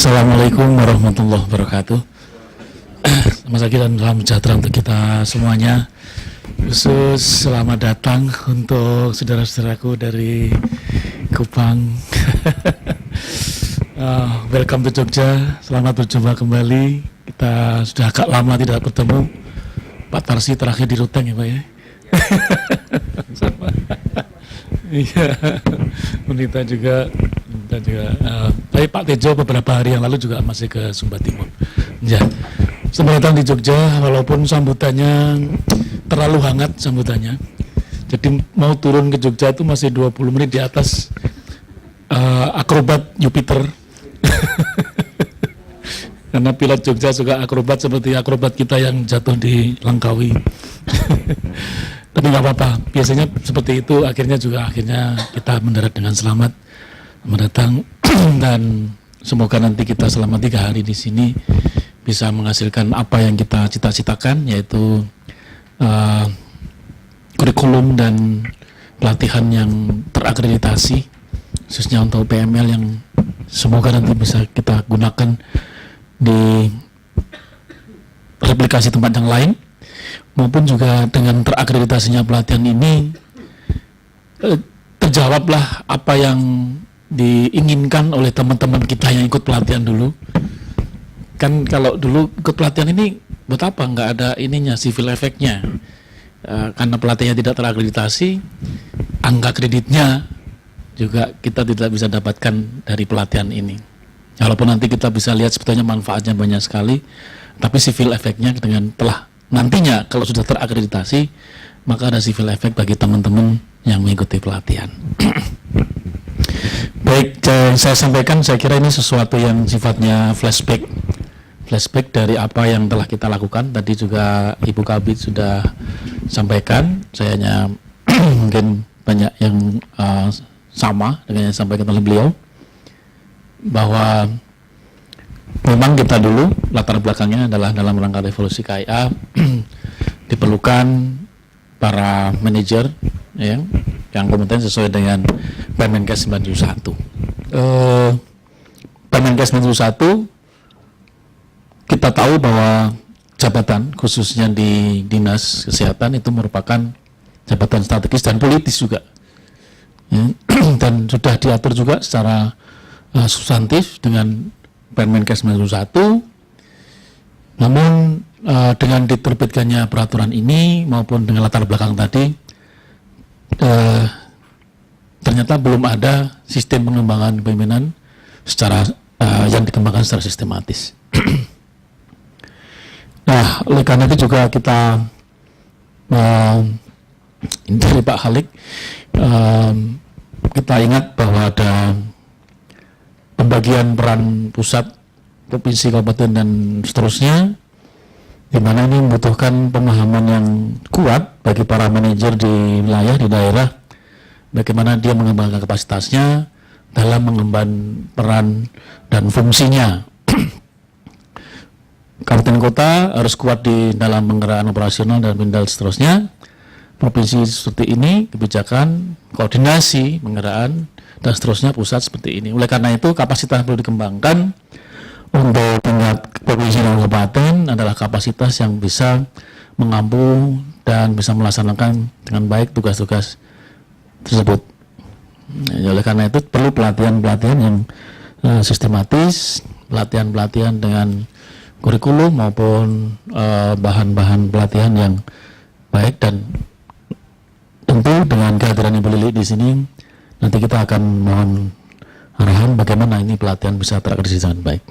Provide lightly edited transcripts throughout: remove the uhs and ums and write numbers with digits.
Assalamualaikum warahmatullahi wabarakatuh. Selamat pagi dan salam sejahtera untuk kita semuanya. Khusus selamat datang untuk saudara-saudaraku dari Kupang. Welcome to Jogja. Selamat berjumpa kembali. Kita sudah agak lama tidak bertemu. Pak Tarsi terakhir di Ruteng ya Pak ya. Sama. Iya. Unita juga. Tapi Pak Tejo beberapa hari yang lalu juga masih ke Sumba Timur. Ya, selamat datang di Jogja, walaupun sambutannya terlalu hangat sambutannya. Jadi mau turun ke Jogja itu masih 20 menit di atas akrobat Jupiter. Karena pilot Jogja suka akrobat seperti akrobat kita yang jatuh di Langkawi. Tapi nggak apa-apa, biasanya seperti itu, akhirnya kita mendarat dengan selamat. Mendatang dan semoga nanti kita selama 3 hari di sini bisa menghasilkan apa yang kita cita-citakan, yaitu kurikulum dan pelatihan yang terakreditasi khususnya untuk PML yang semoga nanti bisa kita gunakan di replikasi tempat yang lain, maupun juga dengan terakreditasinya pelatihan ini terjawablah apa yang diinginkan oleh teman-teman kita yang ikut pelatihan dulu. Kan kalau dulu ikut pelatihan ini buat apa? Nggak ada ininya, civil effect-nya. Karena pelatihannya tidak terakreditasi, angka kreditnya juga kita tidak bisa dapatkan dari pelatihan ini. Walaupun nanti kita bisa lihat sebetulnya manfaatnya banyak sekali, tapi civil effect-nya dengan telah nantinya kalau sudah terakreditasi, maka ada civil effect bagi teman-teman yang mengikuti pelatihan. Baik, saya sampaikan, saya kira ini sesuatu yang sifatnya flashback dari apa yang telah kita lakukan. Tadi juga Ibu Kabid sudah sampaikan, saya hanya mungkin banyak yang sama dengan yang disampaikan oleh beliau, bahwa memang kita dulu latar belakangnya adalah dalam rangka revolusi KIA diperlukan para manajer yang kompeten sesuai dengan Permenkes 91. Permenkes 91 kita tahu bahwa jabatan khususnya di Dinas Kesehatan itu merupakan jabatan strategis dan politis juga, ya. Dan sudah diatur juga secara substantif dengan Permenkes 91. Namun dengan diterbitkannya peraturan ini maupun dengan latar belakang tadi, ternyata belum ada sistem pengembangan kepemimpinan secara yang dikembangkan secara sistematis. Nah, oleh karena itu juga kita dari Pak Halik kita ingat bahwa ada pembagian peran pusat, provinsi, kabupaten dan seterusnya, di mana ini membutuhkan pemahaman yang kuat bagi para manajer di wilayah, di daerah, bagaimana dia mengembangkan kapasitasnya dalam mengemban peran dan fungsinya. Kabupaten kota harus kuat di dalam penggerakkan operasional dan pindal seterusnya. Provinsi seperti ini, kebijakan, koordinasi, penggerakkan, dan seterusnya pusat seperti ini. Oleh karena itu kapasitas perlu dikembangkan. Untuk tingkat provinsi dan kabupaten adalah kapasitas yang bisa mengampu dan bisa melaksanakan dengan baik tugas-tugas tersebut. Oleh karena itu perlu pelatihan-pelatihan yang sistematis, pelatihan-pelatihan dengan kurikulum maupun bahan-bahan pelatihan yang baik, dan tentu dengan kehadiran Ibu Lili di sini nanti kita akan mohon arahan bagaimana ini pelatihan bisa terakreditasi dengan baik.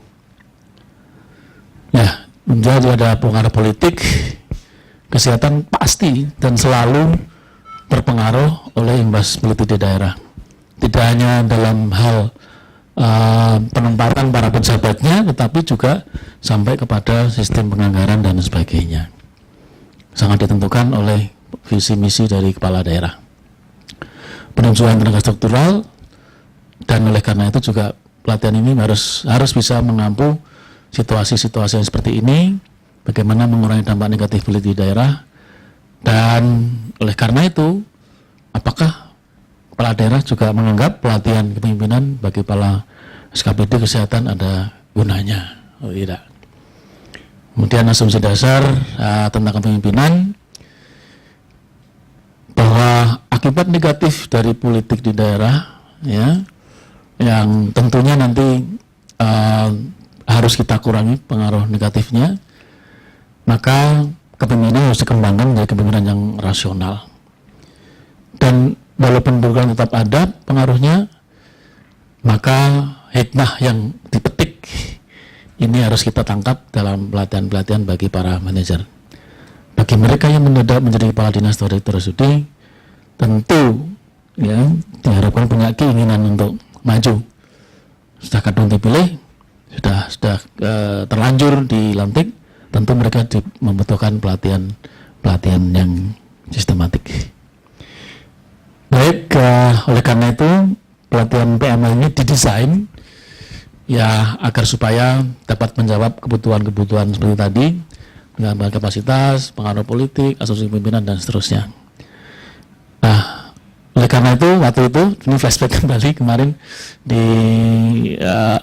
Ya, menjadi ada pengaruh politik, kesehatan pasti dan selalu terpengaruh oleh imbas politik di daerah. Tidak hanya dalam hal penempatan para pejabatnya, tetapi juga sampai kepada sistem penganggaran dan sebagainya. Sangat ditentukan oleh visi misi dari kepala daerah. Penunjukan tenaga struktural, dan oleh karena itu juga pelatihan ini harus bisa mengampu situasi-situasi yang seperti ini, bagaimana mengurangi dampak negatif politik di daerah. Dan oleh karena itu, apakah kepala daerah juga menganggap pelatihan kepemimpinan bagi kepala SKPD kesehatan ada gunanya, tidak. Kemudian asumsi dasar tentang kepemimpinan, bahwa akibat negatif dari politik di daerah, ya, yang tentunya nanti harus kita kurangi pengaruh negatifnya, maka kepemimpinan harus dikembangkan menjadi kepemimpinan yang rasional. Dan walaupun program tetap ada pengaruhnya, maka hikmah yang dipetik ini harus kita tangkap dalam pelatihan-pelatihan bagi para manajer. Bagi mereka yang mendadak menjadi kepala dinas atau direktur studi, tentu ya diharapkan punya keinginan untuk maju. Sudah kadung dipilih, sudah terlanjur dilantik, tentu mereka membutuhkan pelatihan yang sistematik. Baik, oleh karena itu pelatihan PML ini didesain ya agar supaya dapat menjawab kebutuhan-kebutuhan seperti tadi, dengan kapasitas, pengaruh politik, asumsi pimpinan dan seterusnya. Nah, oleh karena itu waktu itu ini flashback kembali kemarin di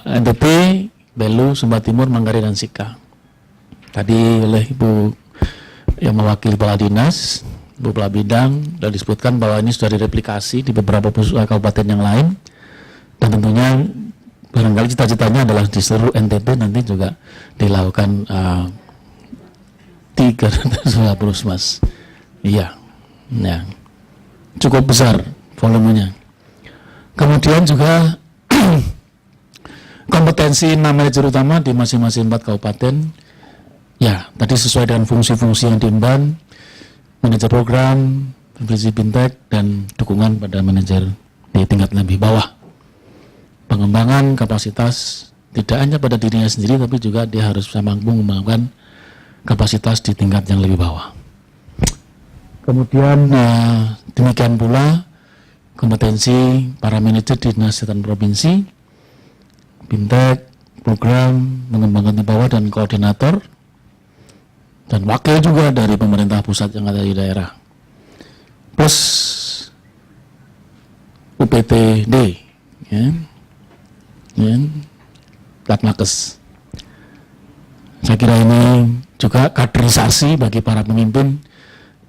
NTT, Belu, Sumba Timur, Manggarai dan Sika. Tadi oleh Ibu yang mewakili kepala dinas, Ibu Kepala Bidang, dan disebutkan bahwa ini sudah direplikasi di beberapa kabupaten yang lain, dan tentunya barangkali cita-citanya adalah di seluruh NTT nanti juga dilakukan 350 mas. Iya, ya, cukup besar volumenya. Kemudian juga kompetensi 6 manajer utama di masing-masing 4 kabupaten. Ya, tadi sesuai dengan fungsi-fungsi yang diemban, manajer program, visi bintek, dan dukungan pada manajer di tingkat lebih bawah. Pengembangan kapasitas tidak hanya pada dirinya sendiri, tapi juga dia harus bisa mampu mengembangkan kapasitas di tingkat yang lebih bawah. Kemudian demikian pula kompetensi para manajer di dinas kesehatan provinsi, bintek, program, mengembangkan di bawah, dan koordinator, dan wakil juga dari pemerintah pusat yang ada di daerah, plus UPTD, Latnakes. Saya kira ini juga kaderisasi bagi para pemimpin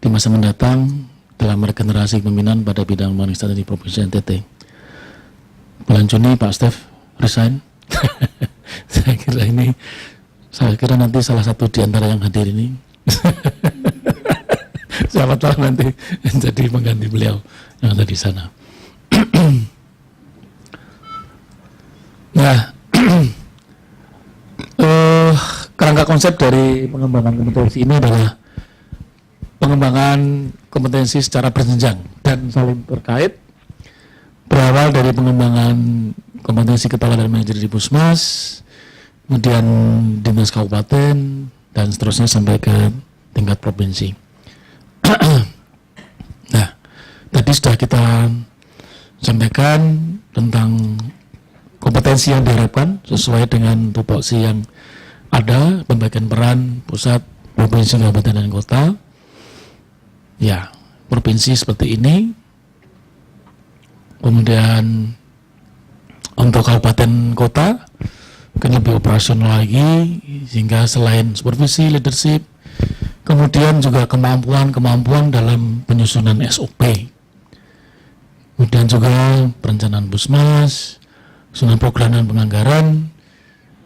di masa mendatang dalam regenerasi pemimpinan pada bidang pemerintahan di Provinsi NTT. Bulan Juni Pak Stef resign. Saya kira nanti salah satu di antara yang hadir ini siapa tahu nanti jadi pengganti beliau yang ada di sana. Nah, kerangka konsep dari pengembangan kompetensi ini adalah pengembangan kompetensi secara berjenjang dan saling terkait, berawal dari pengembangan kompetensi kepala dan manajer di Puskesmas, kemudian dinas kabupaten, dan seterusnya sampai ke tingkat provinsi. Nah, tadi sudah kita sampaikan tentang kompetensi yang diharapkan sesuai dengan tupoksi yang ada, pembagian peran pusat, provinsi, kabupaten, dan kota. Ya, provinsi seperti ini. Kemudian untuk kabupaten kota mungkin lebih operasional lagi, sehingga selain supervisi, leadership, kemudian juga kemampuan dalam penyusunan SOP, kemudian juga perencanaan Puskesmas, susunan program dan penganggaran,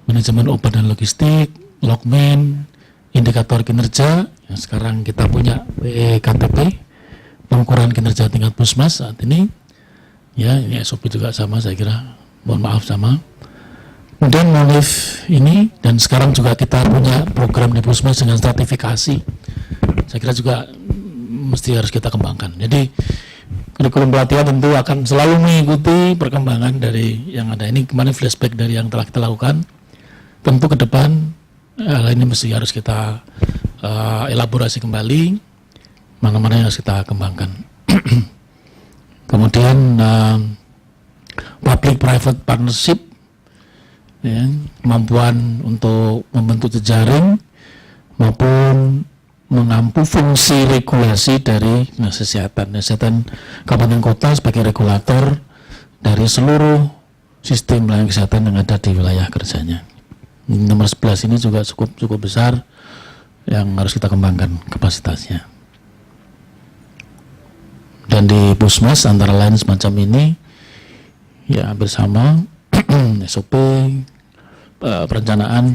manajemen obat dan logistik, logmen, indikator kinerja, yang sekarang kita punya PKTP, pengukuran kinerja tingkat Puskesmas saat ini. Ya, ini SOP juga sama, saya kira, mohon maaf sama. Kemudian MONIF ini, dan sekarang juga kita punya program di Puskesmas dengan stratifikasi. Saya kira juga mesti harus kita kembangkan. Jadi kurikulum pelatihan tentu akan selalu mengikuti perkembangan dari yang ada. Ini kemarin flashback dari yang telah kita lakukan. Tentu ke depan hal ini mesti harus kita elaborasi kembali, mana-mana yang harus kita kembangkan. Kemudian public private partnership, ya, kemampuan untuk membentuk jejaring maupun mengampu fungsi regulasi dari dinas kesehatan kabupaten kota sebagai regulator dari seluruh sistem pelayanan kesehatan yang ada di wilayah kerjanya. Nomor 11 ini juga cukup besar yang harus kita kembangkan kapasitasnya. Dan di Puskesmas antara lain semacam ini ya bersama SOP, perencanaan,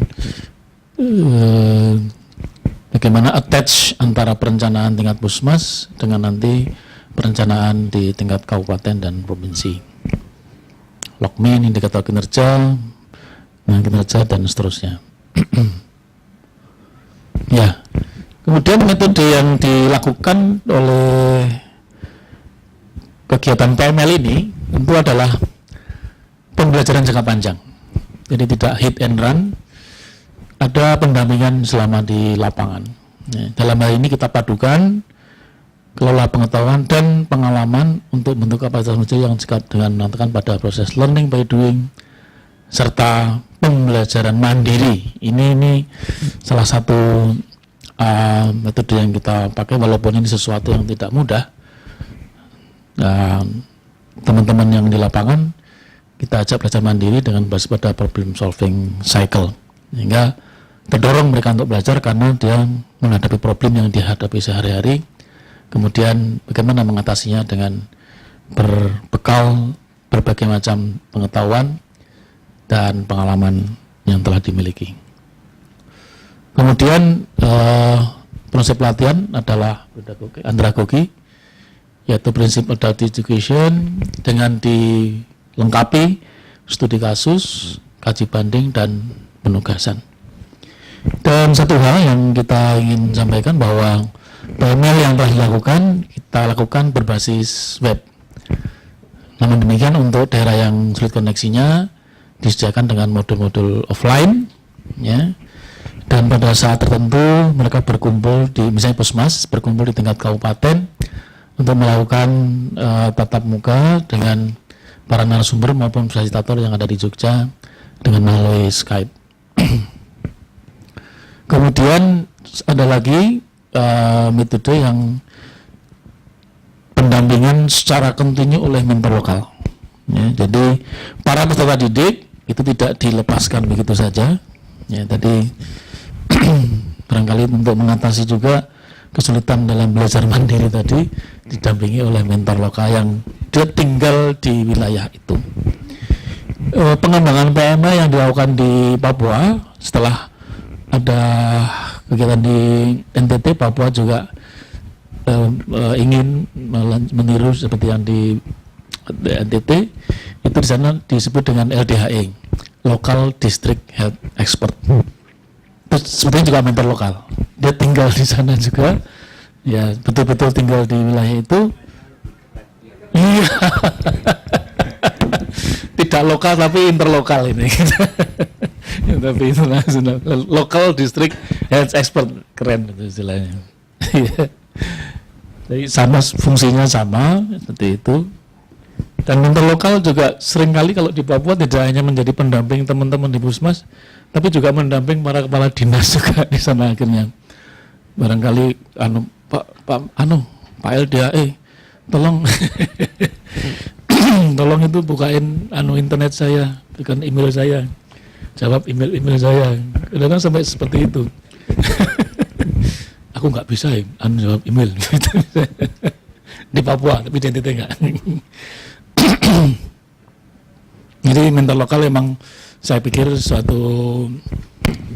bagaimana attach antara perencanaan tingkat Puskesmas dengan nanti perencanaan di tingkat kabupaten dan provinsi. Lokmin, indikator kinerja, dan seterusnya. Ya, kemudian metode yang dilakukan oleh kegiatan PML ini tentu adalah pembelajaran jangka panjang. Jadi tidak hit and run, ada pendampingan selama di lapangan. Ya, dalam hal ini kita padukan kelola pengetahuan dan pengalaman untuk bentuk kapasitas manusia yang dekat dengan menantikan pada proses learning by doing serta pembelajaran mandiri. Ini salah satu metode yang kita pakai, walaupun ini sesuatu yang tidak mudah. Teman-teman yang di lapangan kita ajak belajar mandiri dengan basis pada problem solving cycle, sehingga terdorong mereka untuk belajar karena dia menghadapi problem yang dihadapi sehari-hari, kemudian bagaimana mengatasinya dengan berbekal berbagai macam pengetahuan dan pengalaman yang telah dimiliki. Kemudian proses pelatihan adalah andragogi, yaitu prinsip adult education dengan dilengkapi studi kasus, kaji banding, dan penugasan. Dan satu hal yang kita ingin sampaikan bahwa PML yang telah dilakukan, kita lakukan berbasis web. Namun demikian untuk daerah yang sulit koneksinya disediakan dengan modul-modul offline, ya. Dan pada saat tertentu mereka berkumpul di, misalnya Puskesmas berkumpul di tingkat kabupaten untuk melakukan tatap muka dengan para narasumber maupun fasilitator yang ada di Jogja dengan melalui Skype. Kemudian ada lagi metode yang pendampingan secara kontinu oleh mentor lokal. Ya, jadi para peserta didik itu tidak dilepaskan begitu saja. Ya, tadi barangkali untuk mengatasi juga kesulitan dalam belajar mandiri tadi didampingi oleh mentor lokal yang dia tinggal di wilayah itu. Pengembangan PMA yang dilakukan di Papua setelah ada kegiatan di NTT, Papua juga ingin meniru seperti yang di NTT, itu di sana disebut dengan LDHE, Local District Health Expert. Terus sebetulnya juga mentor lokal, dia tinggal di sana juga, ya betul-betul tinggal di wilayah itu. Iya, tidak lokal tapi interlokal ini. Tapi internasional, Local District Health Expert, keren itu istilahnya. Jadi sama, fungsinya sama seperti itu. Dan mentor lokal juga seringkali kalau di Papua tidak hanya menjadi pendamping teman-teman di Puskesmas, tapi juga mendamping para kepala dinas juga di sana akhirnya. Barangkali Pak LDAE, tolong tolong itu bukain internet saya, bukan email saya, jawab email saya. Kadang-kadang sampai seperti itu. Aku nggak bisa jawab email gitu. Di Papua, tapi di NTT enggak. Jadi mentor lokal memang saya pikir suatu,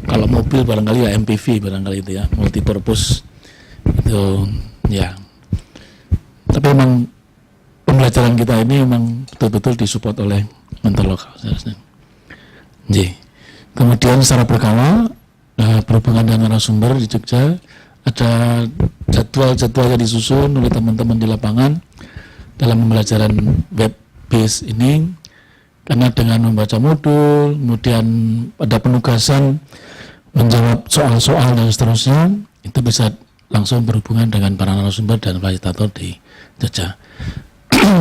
kalau mobil barangkali ya MPV barangkali itu ya, multipurpose itu ya. Tapi memang pembelajaran kita ini memang betul-betul disupport oleh mentor lokal seharusnya. Jadi, kemudian secara berkala berhubungan dengan narasumber di Jogja, ada jadwal-jadwal yang disusun oleh teman-teman di lapangan dalam pembelajaran web base ini, karena dengan membaca modul, kemudian ada penugasan menjawab soal-soal dan seterusnya, itu bisa langsung berhubungan dengan para narasumber dan fasilitator di Jogja.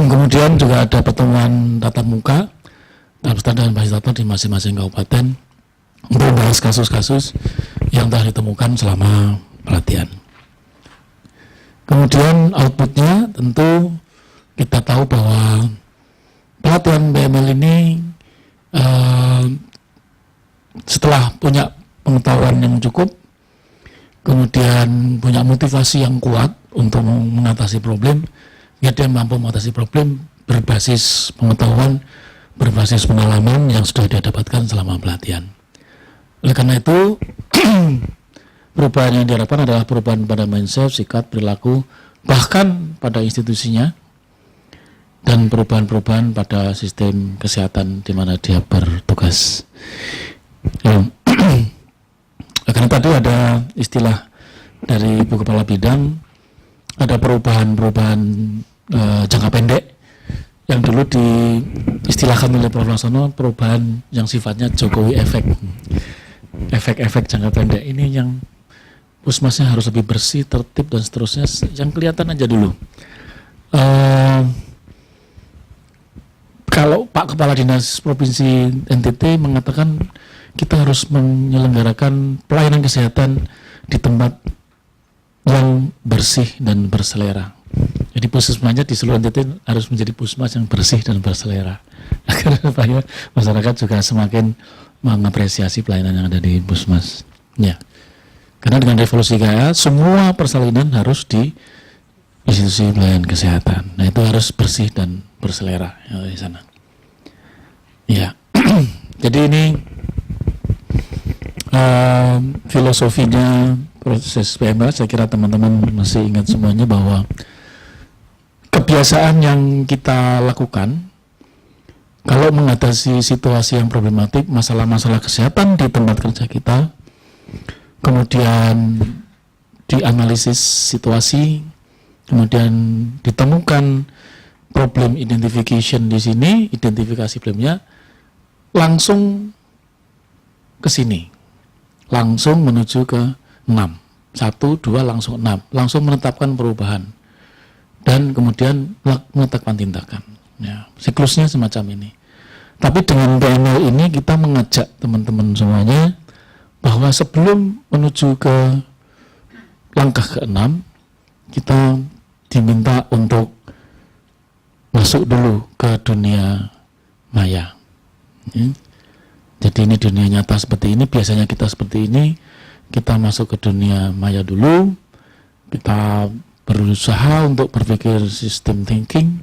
Kemudian juga ada pertemuan tatap muka dan fasilitator di masing-masing kabupaten untuk membahas kasus-kasus yang telah ditemukan selama pelatihan. Kemudian outputnya tentu kita tahu bahwa pelatihan PML ini setelah punya pengetahuan yang cukup, kemudian punya motivasi yang kuat untuk mengatasi problem, ya dia mampu mengatasi problem berbasis pengetahuan, berbasis pengalaman yang sudah dia dapatkan selama pelatihan. Oleh karena itu, perubahan yang diharapkan adalah perubahan pada mindset, sikap, perilaku, bahkan pada institusinya, dan perubahan-perubahan pada sistem kesehatan di mana dia bertugas. Karena tadi ada istilah dari Ibu Kepala Bidang, ada perubahan-perubahan jangka pendek yang dulu diistilahkan oleh Prof. Laksono, perubahan yang sifatnya Jokowi efek, efek-efek jangka pendek ini yang puskesmasnya harus lebih bersih, tertib dan seterusnya, yang kelihatan aja dulu. Kalau Pak Kepala Dinas Provinsi NTT mengatakan kita harus menyelenggarakan pelayanan kesehatan di tempat yang bersih dan berselera. Jadi puskesmasnya di seluruh NTT harus menjadi puskesmas yang bersih dan berselera, agar supaya masyarakat juga semakin mengapresiasi pelayanan yang ada di puskesmas. Ya, karena dengan revolusi KA semua persalinan harus di institusi pelayanan kesehatan. Nah itu harus bersih dan berselera ya, di sana. Ya, jadi ini filosofinya proses PMK. Saya kira teman-teman masih ingat semuanya bahwa kebiasaan yang kita lakukan kalau mengatasi situasi yang problematik, masalah-masalah kesehatan di tempat kerja kita, kemudian dianalisis situasi, kemudian ditemukan problem identification di sini, identifikasi problemnya, langsung ke sini, langsung menuju ke 6, 1, 2, langsung 6, langsung menetapkan perubahan, dan kemudian menetapkan tindakan. Ya, siklusnya semacam ini. Tapi dengan PNL ini kita mengajak teman-teman semuanya bahwa sebelum menuju ke langkah ke-6, kita diminta untuk masuk dulu ke dunia maya. Ya. Jadi ini dunia nyata seperti ini, biasanya kita seperti ini, kita masuk ke dunia maya dulu, kita berusaha untuk berpikir system thinking,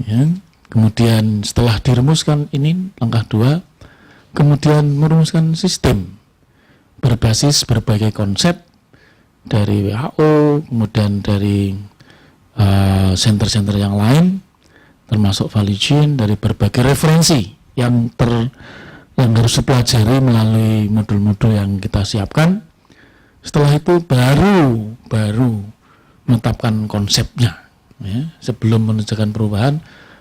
ya. Kemudian setelah dirumuskan ini langkah 2, kemudian merumuskan sistem berbasis berbagai konsep dari WHO, kemudian dari center-center yang lain, termasuk value chain, dari berbagai referensi yang harus dipelajari melalui modul-modul yang kita siapkan. Setelah itu baru menetapkan konsepnya, ya. Sebelum menunjukkan perubahan,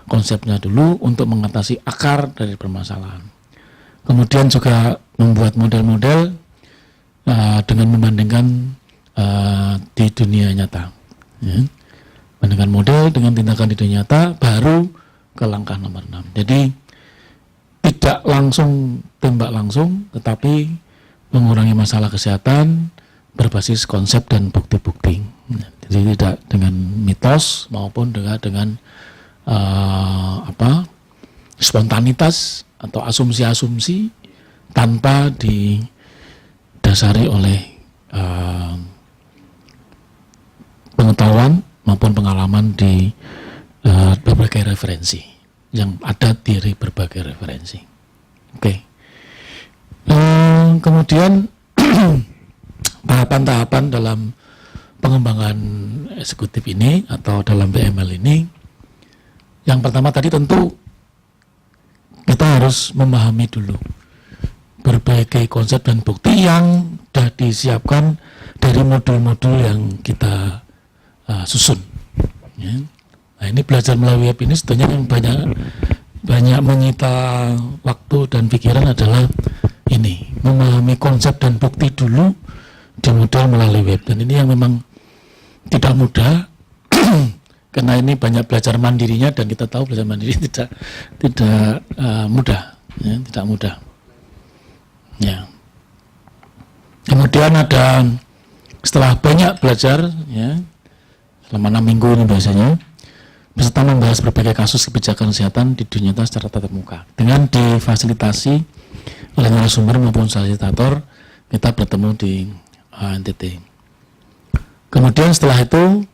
konsepnya dulu untuk mengatasi akar dari permasalahan. Kemudian juga membuat model-model dengan membandingkan di dunia nyata, ya. Bandingkan model dengan tindakan di dunia nyata, baru ke langkah nomor 6. Jadi tidak langsung tembak langsung, tetapi mengurangi masalah kesehatan berbasis konsep dan bukti-bukti. Jadi tidak dengan mitos maupun dengan spontanitas atau asumsi-asumsi tanpa didasari oleh pengetahuan maupun pengalaman di berbagai referensi yang ada dari berbagai referensi. Oke. Kemudian tahapan-tahapan dalam pengembangan eksekutif ini atau dalam PML ini, yang pertama tadi tentu kita harus memahami dulu berbagai konsep dan bukti yang sudah disiapkan dari modul-modul yang kita susun. Ya. Nah, ini belajar melalui web ini sebetulnya yang banyak menyita waktu dan pikiran adalah ini, memahami konsep dan bukti dulu di model melalui web. Dan ini yang memang tidak mudah karena ini banyak belajar mandirinya, dan kita tahu belajar mandiri tidak mudah, ya, tidak mudah. Ya. Kemudian ada setelah banyak belajar, ya, selama 6 minggu ini biasanya, peserta membahas berbagai kasus kebijakan kesehatan di dunia nyata secara tatap muka dengan difasilitasi oleh narasumber maupun fasilitator, kita bertemu di NTT. Kemudian setelah itu,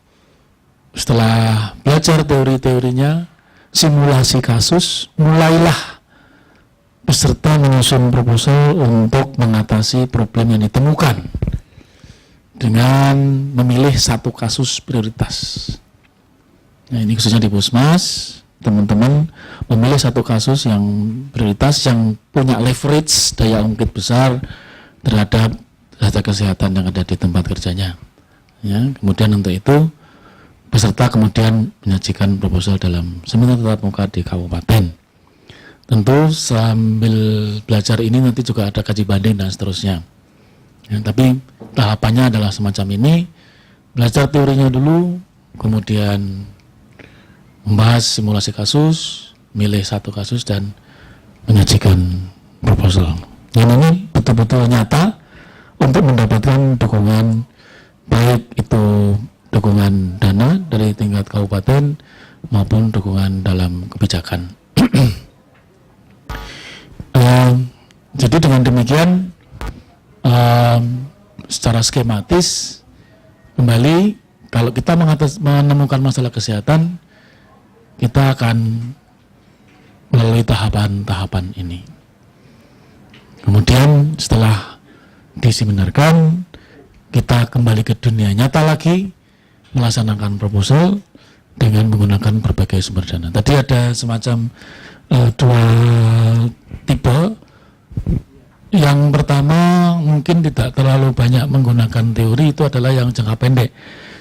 setelah belajar teori-teorinya, simulasi kasus, mulailah peserta menyusun proposal untuk mengatasi problem yang ditemukan dengan memilih satu kasus prioritas. Nah, ini khususnya di Puskesmas, teman-teman memilih satu kasus yang prioritas, yang punya leverage, daya ungkit besar terhadap data kesehatan yang ada di tempat kerjanya. Ya, kemudian untuk itu peserta kemudian menyajikan proposal dalam seminar tatap muka di kabupaten. Tentu sambil belajar ini nanti juga ada kaji banding dan seterusnya. Ya, tapi tahapannya adalah semacam ini, belajar teorinya dulu, kemudian membahas simulasi kasus, milih satu kasus dan menyajikan proposal. Yang ini betul-betul nyata untuk mendapatkan dukungan, baik itu dukungan dana dari tingkat kabupaten maupun dukungan dalam kebijakan. Jadi dengan demikian secara skematis kembali, kalau kita menemukan masalah kesehatan, kita akan melalui tahapan-tahapan ini. Kemudian setelah diseminarkan, kita kembali ke dunia nyata lagi, melaksanakan proposal dengan menggunakan berbagai sumber dana. Tadi ada semacam dua tipe. Yang pertama mungkin tidak terlalu banyak menggunakan teori, itu adalah yang jangka pendek,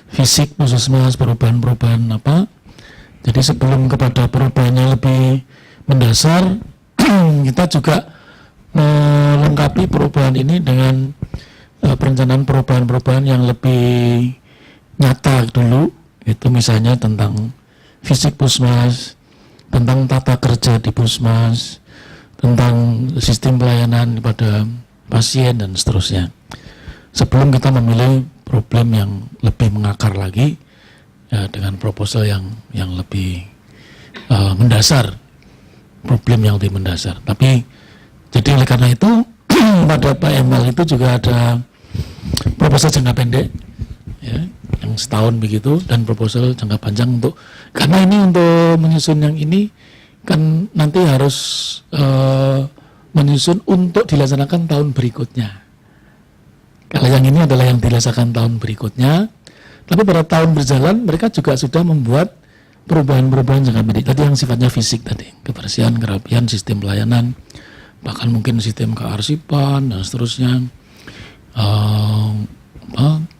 fisik, Puskesmas, perubahan-perubahan apa. Jadi sebelum kepada perubahan yang lebih mendasar, kita juga melengkapi perubahan ini dengan perencanaan perubahan-perubahan yang lebih nyata dulu. Itu misalnya tentang fisik Puskesmas, tentang tata kerja di Puskesmas, tentang sistem pelayanan kepada pasien dan seterusnya. Sebelum kita memilih problem yang lebih mengakar lagi, ya, dengan proposal yang lebih mendasar, problem yang lebih mendasar. Tapi jadi oleh karena itu pada PML itu juga ada proposal jangka pendek, ya, yang setahun begitu, dan proposal jangka panjang untuk, karena ini untuk menyusun yang ini kan nanti harus menyusun untuk dilaksanakan tahun berikutnya. Kalau yang ini adalah yang dilaksanakan tahun berikutnya, tapi pada tahun berjalan mereka juga sudah membuat perubahan-perubahan jangka pendek. Tadi yang sifatnya fisik tadi, kebersihan, kerapian, sistem pelayanan, bahkan mungkin sistem kearsipan dan seterusnya,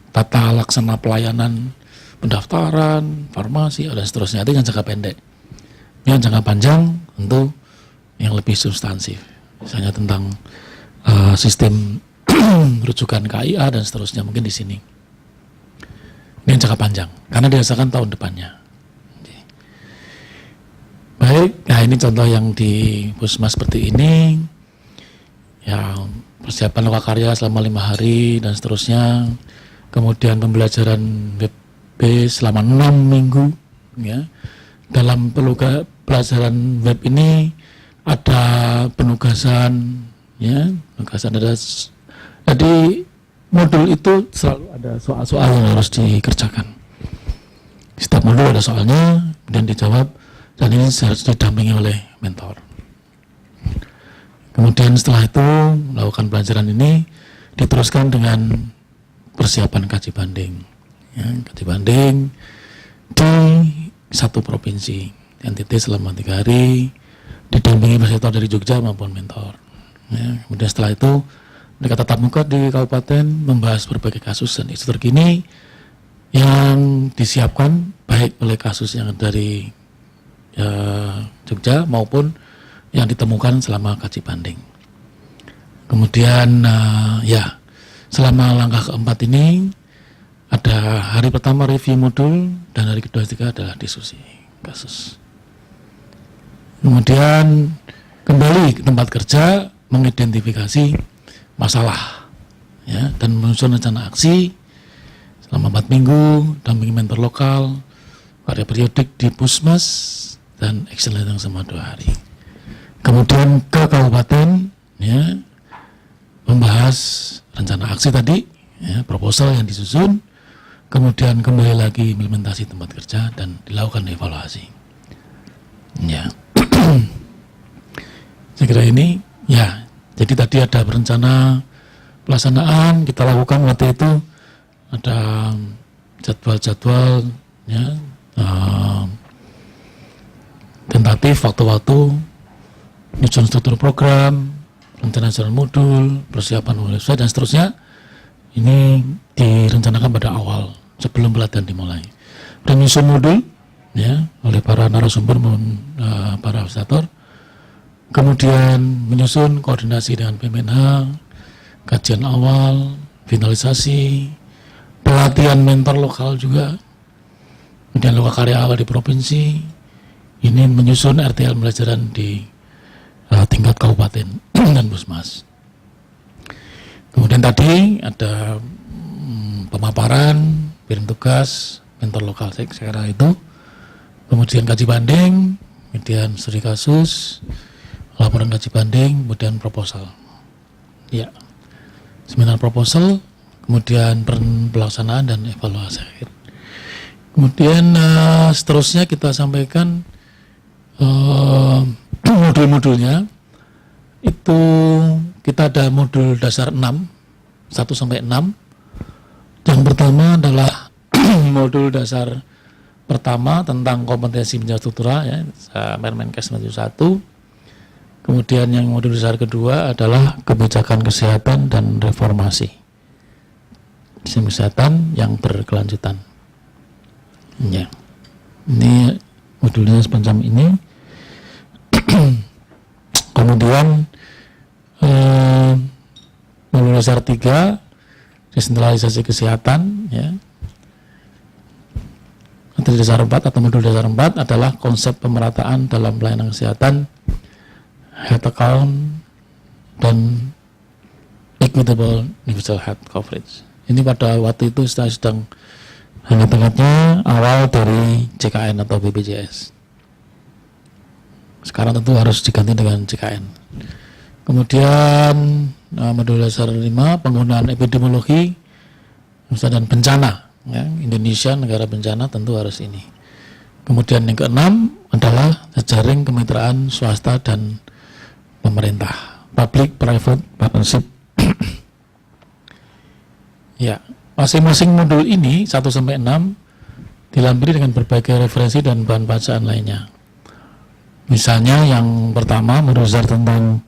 tata laksana pelayanan, pendaftaran, farmasi dan seterusnya. Itu yang jangka pendek. Yang jangka panjang tentu yang lebih substansif, misalnya tentang sistem rujukan KIA dan seterusnya, mungkin di sini. Ini yang jangka panjang, karena dirasakan tahun depannya. Baik, nah ini contoh yang di Puskesmas seperti ini, ya, persiapan lokakarya selama 5 hari dan seterusnya, kemudian pembelajaran Web selama 6 minggu, ya. Dalam pelajaran web ini ada penugasan, ya, penugasan ada. Jadi modul itu selalu ada soal-soal yang harus dikerjakan. Setiap modul ada soalnya, kemudian dijawab, dan ini harus didampingi oleh mentor. Kemudian setelah itu melakukan pelajaran ini diteruskan dengan persiapan kaji banding, ya, kaji banding di satu provinsi, NTT selama 3 hari, didampingi fasilitator dari Jogja maupun mentor. Ya, kemudian setelah itu mereka tatap muka di kabupaten, membahas berbagai kasus dan isu terkini yang disiapkan baik oleh kasus yang dari Jogja maupun yang ditemukan selama kaji banding. Kemudian ya, selama langkah keempat ini ada hari pertama review modul dan hari kedua ketiga adalah diskusi kasus. Kemudian kembali ke tempat kerja, mengidentifikasi masalah, ya, dan menyusun rencana aksi selama 4 minggu, dampingi mentor lokal, karya periodik di Puskesmas, dan action letter selama 2 hari. Kemudian ke kabupaten, ya, membahas rencana aksi tadi, ya, proposal yang disusun, kemudian kembali lagi implementasi tempat kerja dan dilakukan evaluasi. Ya, saya kira ini, ya. Jadi tadi ada rencana pelaksanaan kita lakukan waktu itu, ada jadwal-jadwal, ya, tentatif waktu-waktu, nyusun struktur program, rencana jalan modul, persiapan website dan seterusnya. Ini direncanakan pada awal sebelum pelatihan dimulai. Dan nyusun modul, ya, oleh para narasumber maupun para fasilitator. Kemudian menyusun koordinasi dengan PMNH, kajian awal, finalisasi, pelatihan mentor lokal juga, kemudian lokal karya awal di provinsi. Ini menyusun RTL pembelajaran di tingkat kabupaten dan puskesmas. Kemudian tadi ada pemaparan, kirim tugas, mentor lokal saya kira itu. Kemudian kaji banding, kemudian studi kasus, laporan kaji banding, kemudian proposal. Ya, seminar proposal, kemudian pelaksanaan dan evaluasi akhir. Kemudian seterusnya kita sampaikan modul-modulnya. Itu kita ada modul dasar 6, 1 sampai 6. Yang pertama adalah modul dasar pertama tentang kompetensi penjaga struktural, ya, Permenkes 91. Kemudian yang modul dasar kedua adalah kebijakan kesehatan dan reformasi sistem kesehatan yang berkelanjutan. Ya, ini modulnya semacam ini. Kemudian modul dasar 3 desentralisasi kesehatan, ya. Materi dasar 4 atau modul dasar 4 adalah konsep pemerataan dalam pelayanan kesehatan, health account, dan equitable universal health coverage. Ini pada waktu itu saya sedang hangat-hangatnya awal dari JKN atau BPJS. Sekarang tentu harus diganti dengan JKN. Kemudian modul dasar 5 penggunaan epidemiologi dan bencana, ya, Indonesia negara bencana tentu harus ini. Kemudian yang keenam adalah jejaring kemitraan swasta dan pemerintah, public private partnership. Ya, masing-masing modul ini 1 sampai 6 dilampiri dengan berbagai referensi dan bahan bacaan lainnya. Misalnya yang pertama modul dasar tentang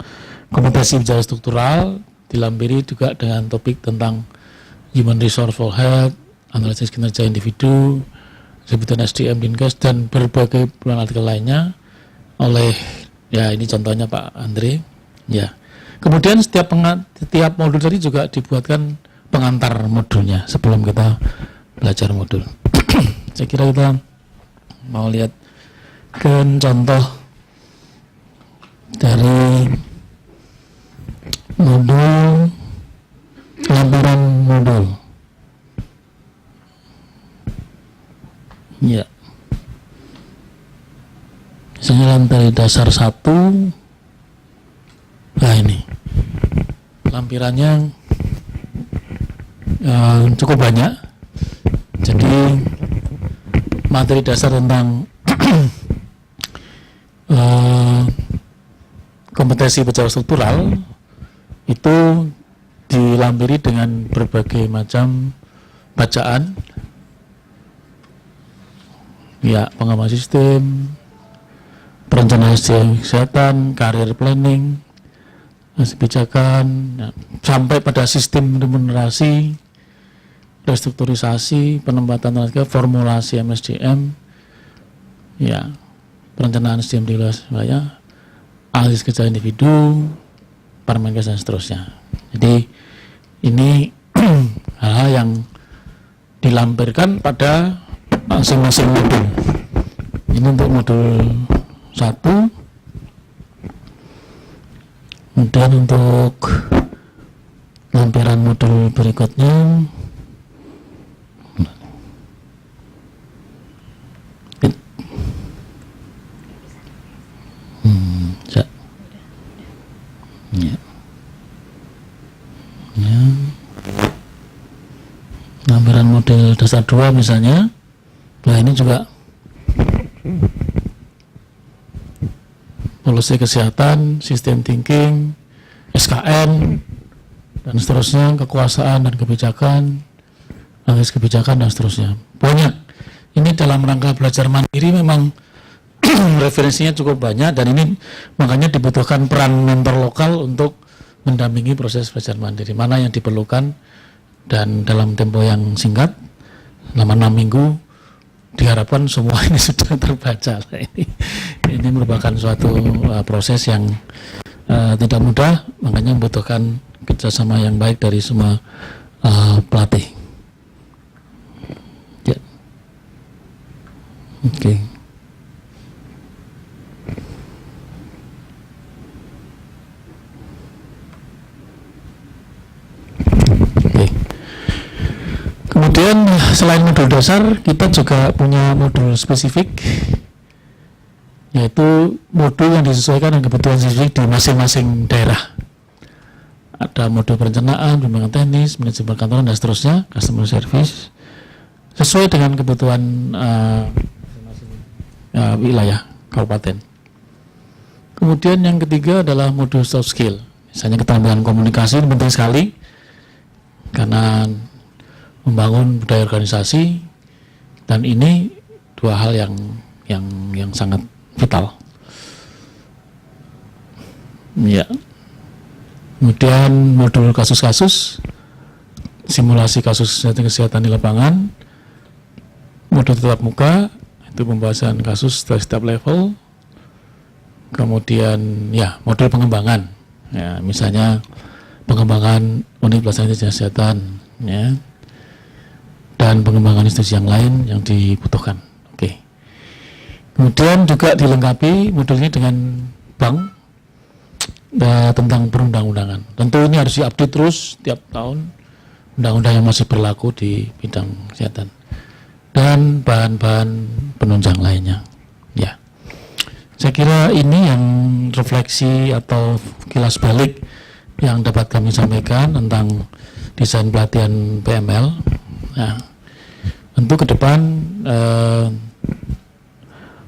kompetensi bicara struktural dilampiri juga dengan topik tentang human resource for health, analisis kinerja individu, sebutan SDM Dinkes dan berbagai bulan artikel lainnya oleh, ya ini contohnya Pak Andre, ya. Kemudian setiap modul tadi juga dibuatkan pengantar modulnya sebelum kita belajar modul. Saya kira kita mau lihat ke contoh dari modul, lampiran modul. Ya. Misalnya dari dasar 1. Nah ini. Lampirannya cukup banyak. Jadi materi dasar tentang kompetensi bicara struktural itu dilampiri dengan berbagai macam bacaan, ya, pengamat sistem, perencanaan sistem kesehatan, career planning, kebijakan, ya, sampai pada sistem remunerasi, restrukturisasi, penempatan tenaga, formulasi MSDM, ya, perencanaan sistem di wilayah, analisis kerja individu, Permenkes dan seterusnya. Jadi ini hal-hal yang dilampirkan pada masing-masing modul. Ini untuk modul 1. Kemudian untuk lampiran modul berikutnya ya. Gambaran model dasar 2 misalnya. Nah, ini juga policy kesehatan, sistem thinking, SKN, dan seterusnya, kekuasaan dan kebijakan, analisis kebijakan dan seterusnya. Banyak. Ini dalam rangka belajar mandiri memang referensinya cukup banyak, dan ini makanya dibutuhkan peran mentor lokal untuk mendampingi proses belajar mandiri. Mana yang diperlukan, dan dalam tempo yang singkat, selama 6 minggu, diharapkan semua ini sudah terbaca. Ini merupakan suatu proses yang tidak mudah, makanya membutuhkan kerjasama yang baik dari semua pelatih. Ya. Oke. Kemudian selain modul dasar, kita juga punya modul spesifik, yaitu modul yang disesuaikan dengan kebutuhan spesifik di masing-masing daerah. Ada modul perencanaan, pembangunan teknis, manajemen perkantoran, dan seterusnya, customer service, sesuai dengan kebutuhan wilayah kabupaten. Kemudian yang ketiga adalah modul soft skill, misalnya keterampilan komunikasi. Ini penting sekali karena membangun budaya organisasi, dan ini dua hal yang sangat vital. Ya. Kemudian modul kasus-kasus, simulasi kasus kesehatan di lapangan, modul tatap muka, itu pembahasan kasus setiap level. Kemudian ya modul pengembangan, ya misalnya pengembangan unit pelaksana kesehatan, ya, dan pengembangan institusi yang lain yang dibutuhkan. Oke. Kemudian juga dilengkapi modulnya dengan bank tentang perundang-undangan. Tentu ini harus diupdate terus tiap tahun, undang-undang yang masih berlaku di bidang kesehatan, dan bahan-bahan penunjang lainnya. Ya, saya kira ini yang refleksi atau kilas balik yang dapat kami sampaikan tentang desain pelatihan PML. Nah, tentu ke depan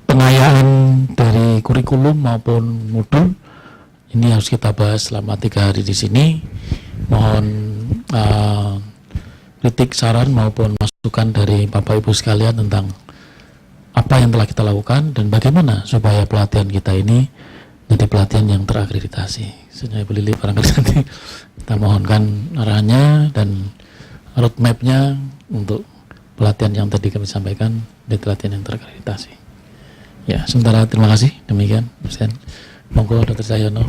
pengayaan dari kurikulum maupun modul ini harus kita bahas selama 3 hari di sini. Mohon kritik, saran maupun masukan dari Bapak Ibu sekalian tentang apa yang telah kita lakukan dan bagaimana supaya pelatihan kita ini menjadi pelatihan yang terakreditasi. Sehingga Ibu Lili barangkali nanti kita mohonkan arahannya dan roadmap-nya untuk pelatihan yang tadi kami sampaikan, di pelatihan yang terakreditasi. Ya, sementara terima kasih. Demikian, Presiden. Monggo Dr. Cahyono.